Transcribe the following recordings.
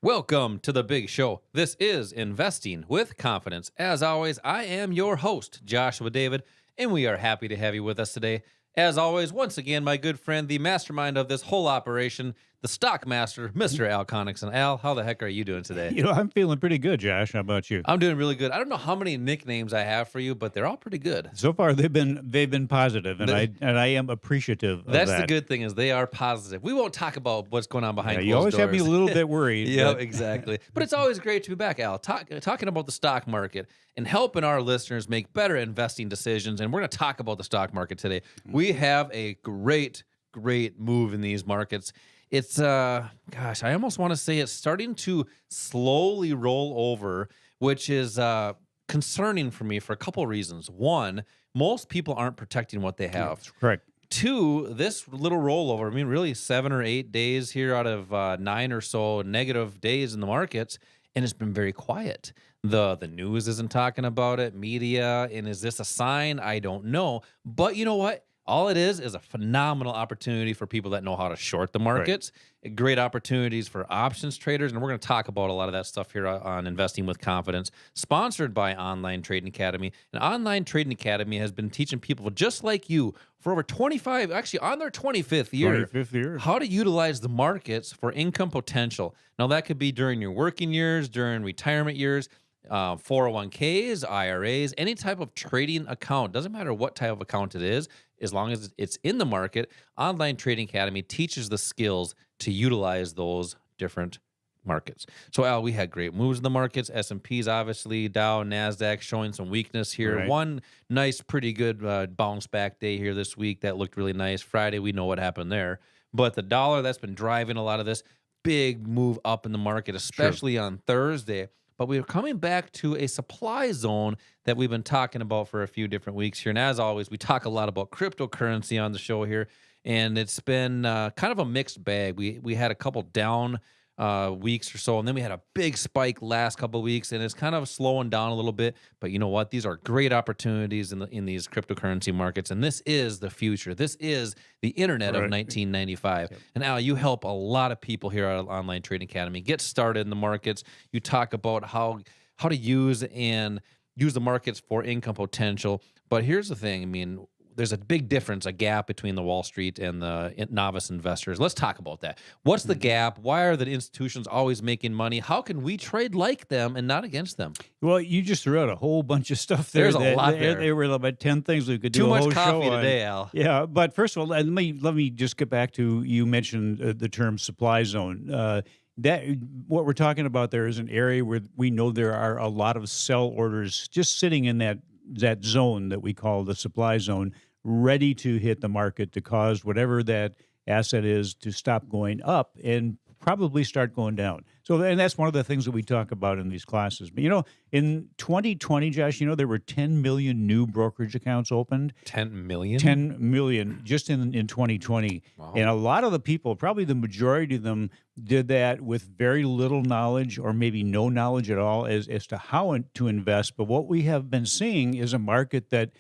Welcome to the big show. This is Investing with Confidence. As always, I am your host, Joshua David, and we are happy to have you with us today. As always, once again, my good friend, the mastermind of this whole operation, the stock master, Mr. Al Connickson. Al, how the heck are you doing today? I'm feeling pretty good, Josh. How about you? I'm doing really good. I don't know how many nicknames I have for you, but they're all pretty good. So far, they've been positive, and I am appreciative of That's that. the good thing is they are positive. We won't talk about what's going on behind Yeah, closed you always doors. have me a little bit worried. Yeah, but- exactly. But it's always great to be back, Al, talking about the stock market and helping our listeners make better investing decisions. And we're going to talk about the stock market today. We have a great move in these markets. It's, I almost want to say it's starting to slowly roll over, which is concerning for me for a couple of reasons. One, most people aren't protecting what they have. That's correct. Two, this little rollover, I mean, really 7 or 8 days here out of 9 or so negative days in the markets, and it's been very quiet. The news isn't talking about it, media, and is this a sign? I don't know. But you know what? All it is a phenomenal opportunity for people that know how to short the markets, great opportunities for options traders, and we're going to talk about a lot of that stuff here on Investing with Confidence, sponsored by Online Trading Academy. And Online Trading Academy has been teaching people just like you for over 25, actually on their 25th year, 25th year. how to utilize the markets for income potential. Now, that could be during your working years, during retirement years, 401ks, IRAs, any type of trading account. Doesn't matter what type of account it is, as long as it's in the market. Online Trading Academy teaches the skills to utilize those different markets. So, Al, we had great moves in the markets. S&P's obviously, Dow, NASDAQ showing some weakness here. Right. One nice, pretty good bounce back day here this week. That looked really nice. Friday, we know what happened there. But the dollar, that's been driving a lot of this big move up in the market, especially on Thursday. But we're coming back to a supply zone that we've been talking about for a few different weeks here. And as always, we talk a lot about cryptocurrency on the show here. And it's been kind of a mixed bag. We had a couple down weeks or so, and then we had a big spike last couple of weeks, and it's kind of slowing down a little bit. But you know what? These are great opportunities in these cryptocurrency markets, and this is the future. This is the internet of 1995. Yep. And Al, you help a lot of people here at Online Trading Academy get started in the markets. You talk about how to use the markets for income potential. But here's the thing. I mean, there's a big difference, a gap between the Wall Street and the novice investors. Let's talk about that. What's the gap? Why are the institutions always making money? How can we trade like them and not against them? Well, you just threw out a whole bunch of stuff there. There's a lot there. There were about 10 things we could do Too a much whole coffee show on. today, Al. Yeah, but first of all, let me just get back to, you mentioned the term supply zone. That what we're talking about there is an area where we know there are a lot of sell orders just sitting in that zone that we call the supply zone, ready to hit the market to cause whatever that asset is to stop going up and probably start going down. So, and that's one of the things that we talk about in these classes. But, in 2020, Josh, there were 10 million new brokerage accounts opened. 10 million? 10 million just in 2020. Wow. And a lot of the people, probably the majority of them, did that with very little knowledge or maybe no knowledge at all as to how to invest. But what we have been seeing is a market that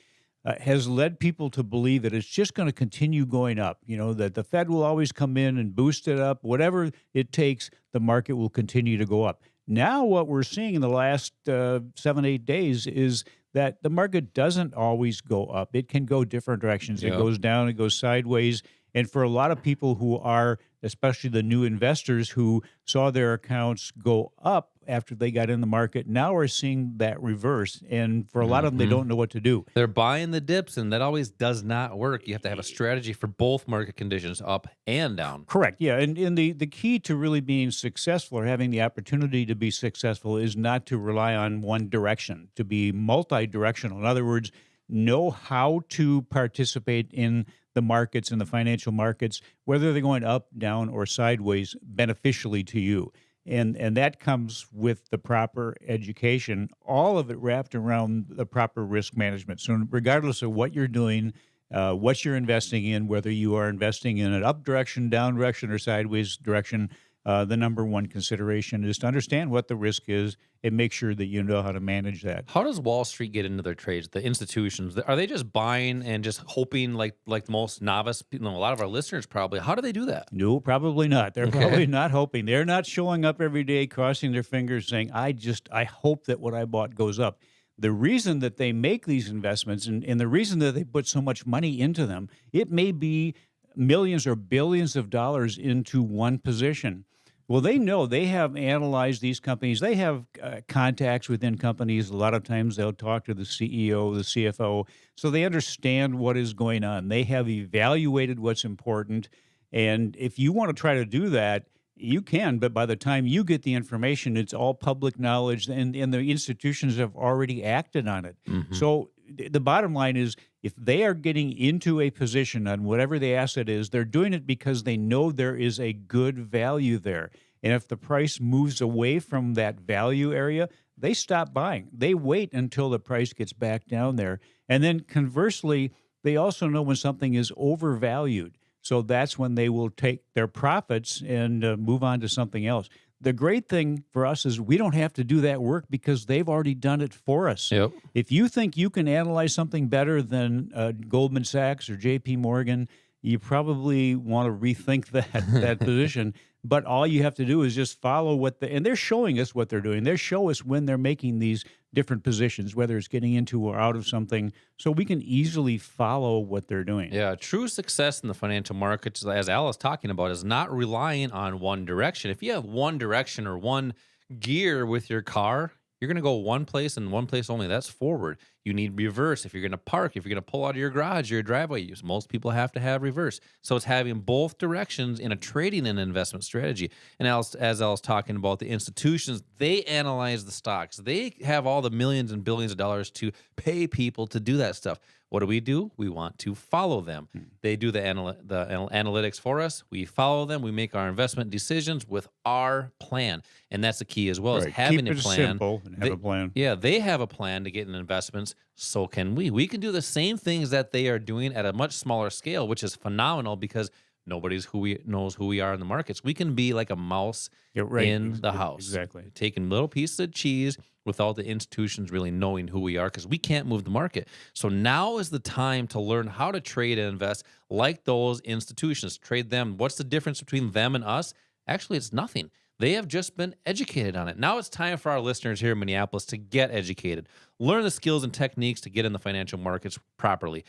has led people to believe that it's just going to continue going up, that the Fed will always come in and boost it up. Whatever it takes, the market will continue to go up. Now what we're seeing in the last 7-8 days is that the market doesn't always go up. It can go different directions. Yep. It goes down, it goes sideways. And for a lot of people who are, especially the new investors who saw their accounts go up after they got in the market, now we're seeing that reverse. And for a lot of them, they don't know what to do. They're buying the dips, and that always does not work. You have to have a strategy for both market conditions, up and down. Correct. Yeah. And the key to really being successful or having the opportunity to be successful is not to rely on one direction, to be multi-directional. In other words, know how to participate in the markets and the financial markets, whether they're going up, down, or sideways, beneficially to you. And that comes with the proper education, all of it wrapped around the proper risk management. So regardless of what you're doing, what you're investing in, whether you are investing in an up direction, down direction, or sideways direction, the number one consideration is to understand what the risk is and make sure that you know how to manage that. How does Wall Street get into their trades? The institutions, are they just buying and just hoping like most novice, a lot of our listeners probably, how do they do that? No, probably not. They're Okay. probably not hoping. They're not showing up every day, crossing their fingers, saying, I hope that what I bought goes up. The reason that they make these investments and the reason that they put so much money into them, it may be millions or billions of dollars into one position. Well, they know they have analyzed these companies. They have contacts within companies. A lot of times they'll talk to the CEO, the CFO, so they understand what is going on. They have evaluated what's important. And if you want to try to do that, you can, but by the time you get the information, it's all public knowledge, and the institutions have already acted on it. Mhm. So the bottom line is, if they are getting into a position on whatever the asset is, they're doing it because they know there is a good value there. And if the price moves away from that value area, they stop buying. They wait until the price gets back down there. And then conversely, they also know when something is overvalued. So that's when they will take their profits and move on to something else. The great thing for us is we don't have to do that work because they've already done it for us. Yep. If you think you can analyze something better than Goldman Sachs or J.P. Morgan, you probably want to rethink that position. But all you have to do is just follow and they're showing us what they're doing. They show us when they're making these different positions, whether it's getting into or out of something, so we can easily follow what they're doing. Yeah, true success in the financial markets, as Al is talking about, is not relying on one direction. If you have one direction or one gear with your car, you're going to go one place and one place only. That's forward. You need reverse if you're going to park, if you're going to pull out of your garage or your driveway. Most people have to have reverse. So it's having both directions in a trading and investment strategy. And as I was talking about, the institutions, they analyze the stocks. They have all the millions and billions of dollars to pay people to do that stuff. What do? We want to follow them. They do the analytics for us. We follow them. We make our investment decisions with our plan. And that's the key as well, is Right. having Keep a it plan. simple and have a plan. Yeah, they have a plan to get in investments. So can we. We can do the same things that they are doing at a much smaller scale, which is phenomenal because nobody's knows who we are in the markets. We can be like a mouse in the house. Exactly. Taking little pieces of cheese without the institutions really knowing who we are because we can't move the market. So now is the time to learn how to trade and invest like those institutions. Trade them. What's the difference between them and us? Actually, it's nothing. They have just been educated on it. Now it's time for our listeners here in Minneapolis to get educated. Learn the skills and techniques to get in the financial markets properly.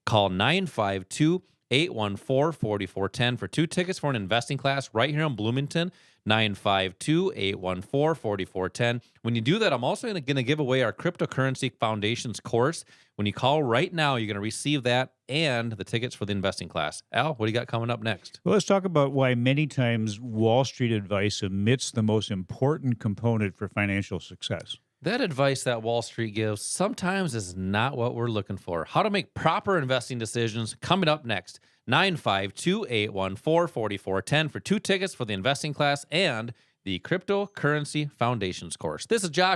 Call 952-814-4410 for 2 tickets for an investing class right here in Bloomington. 952-814-4410. When you do that, I'm also going to give away our Cryptocurrency Foundations course. When you call right now, you're going to receive that and the tickets for the investing class. Al, what do you got coming up next? Well, let's talk about why many times Wall Street advice omits the most important component for financial success. That advice that Wall Street gives sometimes is not what we're looking for. How to make proper investing decisions, coming up next. 952-814-4410 for 2 tickets for the investing class and the Cryptocurrency Foundations course. This is Josh.